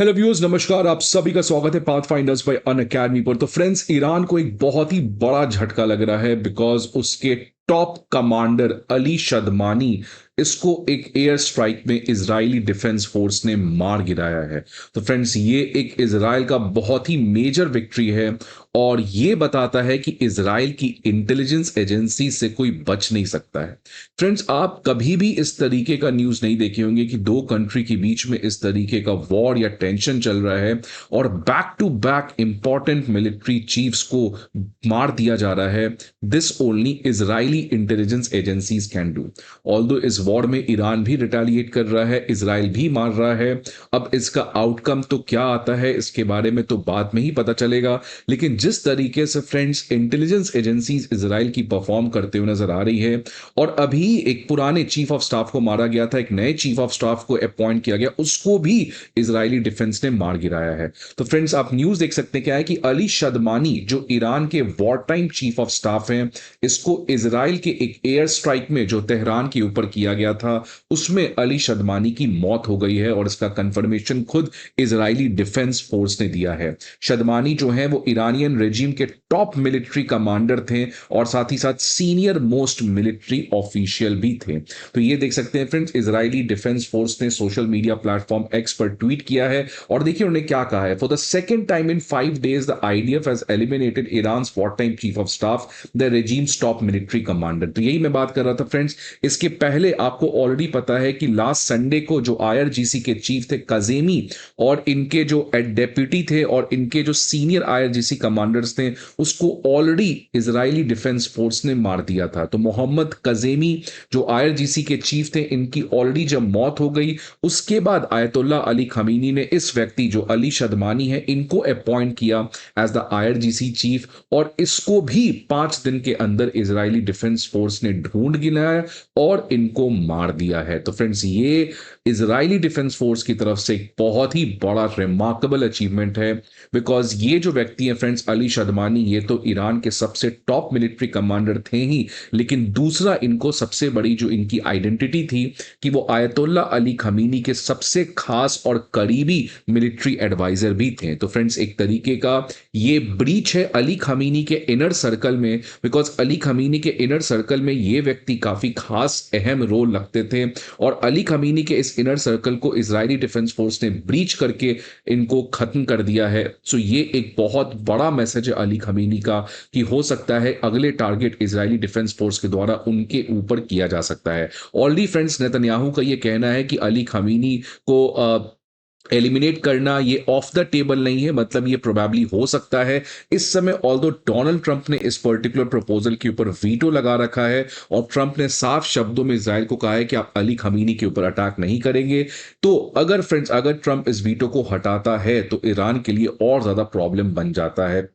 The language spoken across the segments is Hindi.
हेलो व्यूअर्स, नमस्कार। आप सभी का स्वागत है पाथ फाइंडर्स बाय अन अकेडमी पर। तो फ्रेंड्स, ईरान को एक बहुत ही बड़ा झटका लग रहा है बिकॉज उसके टॉप कमांडर अली शदमानी इसको एक एयर स्ट्राइक में इजरायली डिफेंस फोर्स ने मार गिराया है। तो फ्रेंड्स, ये एक इजराइल का बहुत ही मेजर विक्ट्री है और ये बताता है कि इजराइल की इंटेलिजेंस एजेंसी से कोई बच नहीं सकता है। फ्रेंड्स, आप कभी भी इस तरीके का न्यूज नहीं देखे होंगे कि दो कंट्री के बीच में इस तरीके का वॉर या टेंशन चल रहा है और back to back important military chiefs को मार दिया जा रहा है। This only Israeli intelligence agencies can do. Although इस वॉर में ईरान भी रिटेलिएट कर रहा है, इजराइल भी मार रहा है। अब इसका आउटकम तो क्या आता है इसके बारे में तो बाद में ही पता चलेगा, लेकिन जिस तरीके से फ्रेंड्स इंटेलिजेंस एजेंसीज इजराइल की परफॉर्म करते हुए नजर आ रही है, और अभी एक पुराने चीफ ऑफ स्टाफ को मारा गया था, एक नए चीफ ऑफ स्टाफ को अपॉइंट किया गया, उसको भी इजरायली डिफेंस ने मार गिराया है। तो फ्रेंड्स, आप न्यूज देख सकते हैं क्या है कि अली शदमानी जो ईरान के war time chief of staff हैं, इसको इजराइल के एक एयर स्ट्राइक में जो तेहरान के ऊपर किया गया था उसमें अली शदमानी की मौत हो गई है और इसका कंफर्मेशन खुद इजरायली डिफेंस फोर्स ने दिया है। शदमानी जो है वो ईरानियन रेजिम के टॉप मिलिट्री कमांडर थे और साथ ही साथ सीनियर मोस्ट मिलिट्री ऑफिशियल भी थे। तो ये देख सकते हैं फ्रेंड्स, इजरायली डिफेंस फोर्स ने सोशल मीडिया प्लेटफॉर्म एक्स पर ट्वीट किया है और देखिए उन्होंने क्या कहा है। For the second time in 5 days the IDF has eliminated Iran's war time chief of staff the regimes top military commander. तो यही मैं बात कर रहा था फ्रेंड्स। इसके पहले आपको ऑलरेडी पता है कि लास्ट संडे को जो आईआरजीसी के चीफ थे कजेमी और इनके जो डेप्यूटी थे और इनके जो सीनियर आईआरजीसी कमांडर्स थे उसको ऑलरेडी इजरायली डिफेंस फोर्स ने मार दिया था। तो मोहम्मद कजेमी जो आईआरजीसी के चीफ थे, इनकी ऑलरेडी जब मौत हो गई उसके बाद आयतुल्ला अली खमीनी ने इस व्यक्ति जो अली शदमानी है इनको अपॉइंट किया एज द आईआरजीसी चीफ, और इसको भी 5 दिन के अंदर इजरायली डिफेंस फोर्स ने ढूंढ गिनाया और इनको मार दिया है। तो फ्रेंड्स, ये इजरायली डिफेंस फोर्स की तरफ से एक बहुत ही बड़ा रिमार्केबल अचीवमेंट है बिकॉज ये जो व्यक्ति है फ्रेंड्स अली शदमानी, ये तो ईरान के सबसे टॉप मिलिट्री कमांडर थे ही, लेकिन दूसरा इनको सबसे बड़ी जो इनकी आइडेंटिटी थी कि वो आयतुल्ला अली खमीनी के सबसे खास और करीबी मिलिट्री एडवाइजर भी थे। तो फ्रेंड्स, एक तरीके का ये ब्रीच है अली खमीनी के इनर सर्कल में बिकॉज अली खमीनी के इनर सर्कल में ये व्यक्ति काफी खास अहम रोल रखते थे और अली खमीनी के इस इनर सर्कल को इजरायली डिफेंस फोर्स ने ब्रीच करके इनको खत्म कर दिया है। सो ये एक बहुत बड़ा मैसेज है अली खमीनी का कि हो सकता है अगले टारगेट इजरायली डिफेंस फोर्स के द्वारा उनके ऊपर किया जा सकता है। ऑलरेडी फ्रेंड्स, नेतन्याहू का ये कहना है कि अली खमीनी को एलिमिनेट करना ये ऑफ द टेबल नहीं है, मतलब ये प्रोबेबली हो सकता है इस समय। ऑल्दो डोनाल्ड ट्रंप ने इस पर्टिकुलर प्रपोजल के ऊपर वीटो लगा रखा है और ट्रंप ने साफ शब्दों में इजराइल को कहा है कि आप अली खमीनी के ऊपर अटैक नहीं करेंगे। तो अगर फ्रेंड्स, अगर ट्रंप इस वीटो को हटाता है तो ईरान के लिए और ज्यादा प्रॉब्लम बन जाता है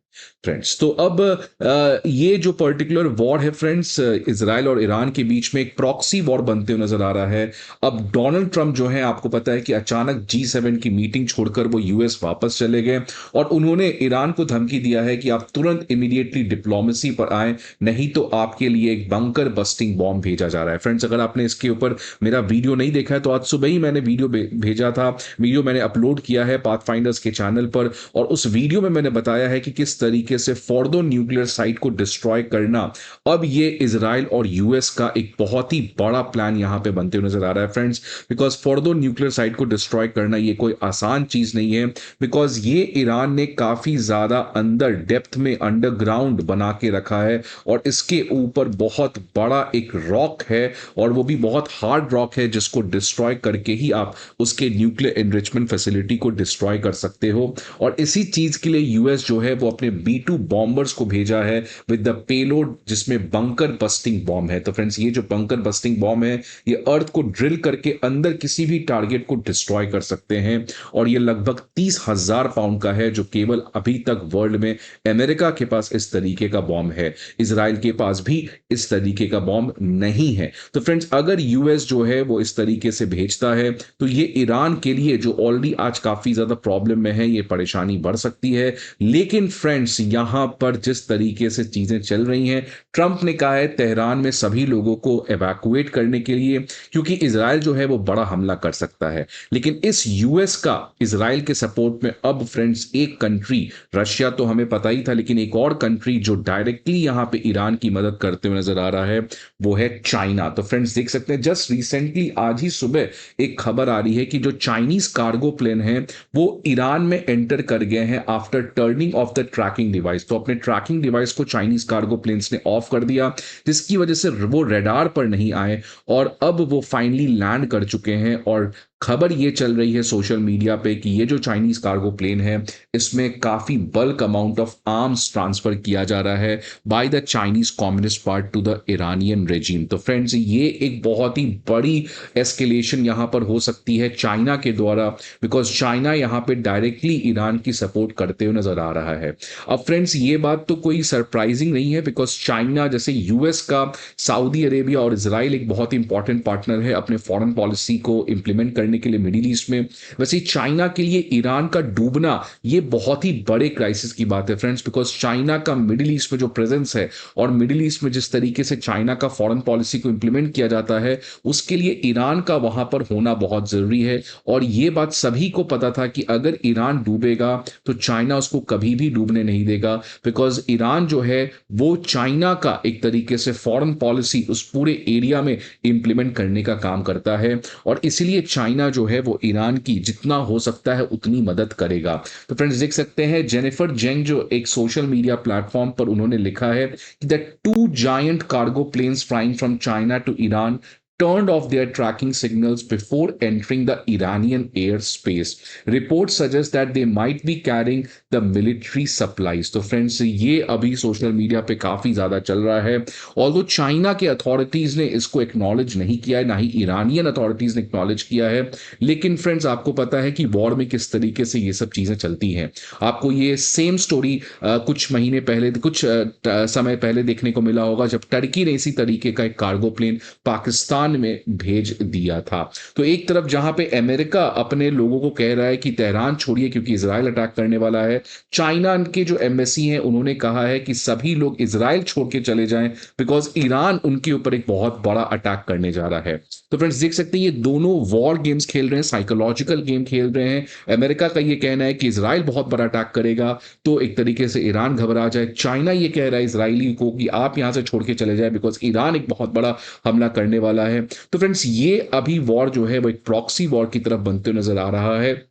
फ्रेंड्स। तो अब ये जो पर्टिकुलर वॉर है फ्रेंड्स इजराइल और ईरान के बीच में एक प्रॉक्सी वॉर बनते हुए नजर आ रहा है। अब डोनाल्ड ट्रंप जो है, आपको पता है कि अचानक G7 की मीटिंग छोड़कर वो यूएस वापस चले गए और उन्होंने ईरान को धमकी दिया है कि आप तुरंत इमीडिएटली डिप्लोमेसी पर आए, नहीं तो आपके लिए एक बंकर बस्टिंग बॉम्ब भेजा जा रहा है। फ्रेंड्स, अगर आपने इसके ऊपर मेरा वीडियो नहीं देखा है तो आज सुबह ही मैंने वीडियो भेजा था, वीडियो मैंने अपलोड किया है पाथफाइंडर्स के चैनल पर, और उस वीडियो में मैंने बताया है कि किस तरीके से फोर्डो न्यूक्लियर साइट को डिस्ट्रॉय करना अब ये इजराइल और यूएस का एक बहुत ही बड़ा प्लान यहां पे बनते हुए नजर आ रहा है friends. Because Fordow nuclear site को डिस्ट्रॉय करना ये कोई आसान चीज नहीं है बिकॉज ये ईरान ने काफी ज्यादा अंदर डेप्थ में अंडरग्राउंड बना के रखा है और इसके ऊपर बहुत बड़ा एक रॉक है और वो भी बहुत हार्ड रॉक है जिसको डिस्ट्रॉय करके ही आप उसके न्यूक्लियर एनरिचमेंट फैसिलिटी को डिस्ट्रॉय कर सकते हो। और इसी चीज के लिए यूएस जो है वो अपने B2 बॉम्बर्स को भेजा है विद द पेलोड जिसमें बंकर बस्टिंग बॉम्ब है। तो फ्रेंड्स, ये जो बंकर बस्टिंग बॉम्ब है ये अर्थ को ड्रिल करके अंदर किसी भी टारगेट को डिस्ट्रॉय कर सकते हैं और ये लगभग 30,000 पाउंड का है जो केवल अभी तक वर्ल्ड में अमेरिका के पास इस तरीके का बॉम्ब है, इजराइल के पास भी इस तरीके का बॉम्ब नहीं है। तो फ्रेंड्स, अगर यूएस जो है वो इस तरीके से भेजता है तो ये ईरान के लिए जो ऑलरेडी आज काफी ज्यादा प्रॉब्लम में है ये परेशानी बढ़ सकती है। लेकिन फ्रेंड्स, फ्रेंड्स यहां पर जिस तरीके से चीजें चल रही हैं, ट्रंप ने कहा है तेहरान में सभी लोगों को एवैक्यूएट करने के लिए, क्योंकि इजराइल जो है वो बड़ा हमला कर सकता है। लेकिन इस यूएस का इजराइल के सपोर्ट में अब फ्रेंड्स एक कंट्री, रशिया तो हमें पता ही था, लेकिन एक और कंट्री जो डायरेक्टली यहां पे ईरान की मदद करते हुए नजर आ रहा है वो है चाइना। तो फ्रेंड्स देख सकते हैं जस्ट रिसेंटली आज ही सुबह एक खबर आ रही है कि जो चाइनीज कार्गो प्लेन है वो ईरान में एंटर कर गए हैं after turning of the tracking device. तो अपने ट्रैकिंग डिवाइस को चाइनीज कार्गो प्लेन्स ने ऑफ कर दिया, जिसकी वजह से वो रेडार पर नहीं आए और अब वो फाइनली लैंड कर चुके हैं। और खबर ये चल रही है सोशल मीडिया पे कि ये जो चाइनीज कार्गो प्लेन है इसमें काफी bulk amount of arms transfer किया जा रहा है by the Chinese Communist Party to the Iranian regime. तो फ्रेंड्स ये एक बहुत ही बड़ी एस्केलेशन यहां पर हो सकती है चाइना के द्वारा, बिकॉज चाइना यहां पे डायरेक्टली ईरान की सपोर्ट करते हुए नजर आ रहा है। अब फ्रेंड्स ये बात तो कोई सरप्राइजिंग नहीं है, बिकॉज चाइना जैसे यूएस का सऊदी अरेबिया और इसराइल एक बहुत इंपॉर्टेंट पार्टनर है अपने फॉरेन पॉलिसी को इंप्लीमेंट करने के लिए मिडिल ईस्ट में, वैसे चाइना के लिए ईरान का डूबना ये बहुत ही बड़े क्राइसिस की बात है फ्रेंड्स, बिकॉज चाइना का मिडिल ईस्ट में जो प्रेजेंस है और मिडिल ईस्ट में जिस तरीके से चाइना का फॉरेन पॉलिसी को इंप्लीमेंट किया जाता है उसके लिए ईरान का वहां पर होना बहुत जरूरी है। और ये बात सभी को पता था कि अगर ईरान डूबेगा तो चाइना उसको कभी भी डूबने नहीं देगा, बिकॉज ईरान जो है वो चाइना का एक तरीके से फॉरेन पॉलिसी उस पूरे एरिया में इंप्लीमेंट करने का काम करता है। और इसीलिए चाइना जो है वो ईरान की जितना हो सकता है उतनी मदद करेगा। तो फ्रेंड्स देख सकते हैं जेनिफर जेंग जो एक सोशल मीडिया प्लेटफॉर्म पर उन्होंने लिखा है कि the two giant cargo planes flying from China to Iran turned off their tracking signals before entering the Iranian airspace. Reports suggest that they might be carrying the military supplies. तो फ्रेंड्स ये अभी सोशल मीडिया पे काफी ज्यादा चल रहा है। ऑल्दो चाइना के अथॉरिटीज ने इसको एक्नॉलेज नहीं किया है, ना ही ईरानियन अथॉरिटीज ने एक्नॉलेज किया है, लेकिन फ्रेंड्स आपको पता है कि वॉर में किस तरीके से ये सब चीजें चलती हैं। आपको ये सेम स्टोरी कुछ महीने पहले, कुछ समय पहले देखने को मिला होगा जब टर्की ने इसी तरीके का एक कार्गो प्लेन पाकिस्तान में भेज दिया था। तो एक तरफ जहां पे अमेरिका अपने लोगों को कह रहा है कि तेहरान छोड़िए क्योंकि इजराइल अटैक करने वाला है, चाइना के जो एम्बेसी हैं उन्होंने कहा है कि सभी लोग इजराइल छोड़ के चले जाएं बिकॉज ईरान उनके ऊपर एक बहुत बड़ा अटैक करने जा रहा है। तो फ्रेंड्स देख सकते हैं ये दोनों वॉर गेम्स खेल रहे हैं, साइकोलॉजिकल गेम खेल रहे हैं। अमेरिका का ये कहना है कि इजराइल बहुत बड़ा अटैक करेगा तो एक तरीके से ईरान घबरा जाए। चाइना ये कह रहा है इसराइली को कि आप यहां से छोड़ के चले जाए बिकॉज ईरान एक बहुत बड़ा हमला करने वाला है। तो फ्रेंड्स ये अभी वॉर जो है वो एक प्रॉक्सी वॉर की तरफ बनते नजर आ रहा है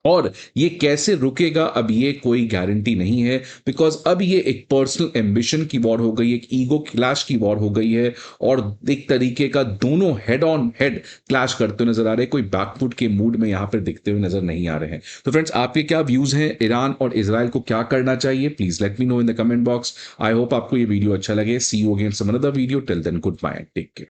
और ये कैसे रुकेगा अब ये कोई गारंटी नहीं है, बिकॉज अब ये एक पर्सनल एम्बिशन की वॉर हो गई, एक ईगो क्लैश की वॉर हो गई है और एक तरीके का दोनों हेड ऑन हेड क्लैश करते नजर आ रहे हैं, कोई बैकफुट के मूड में यहां पर दिखते हुए नजर नहीं आ रहे हैं। तो फ्रेंड्स आपके क्या व्यूज हैं, ईरान और इजराइल को क्या करना चाहिए, please let me know in the comment box. I hope आपको ये वीडियो अच्छा लगे। See you again some another video, till then good bye, take care.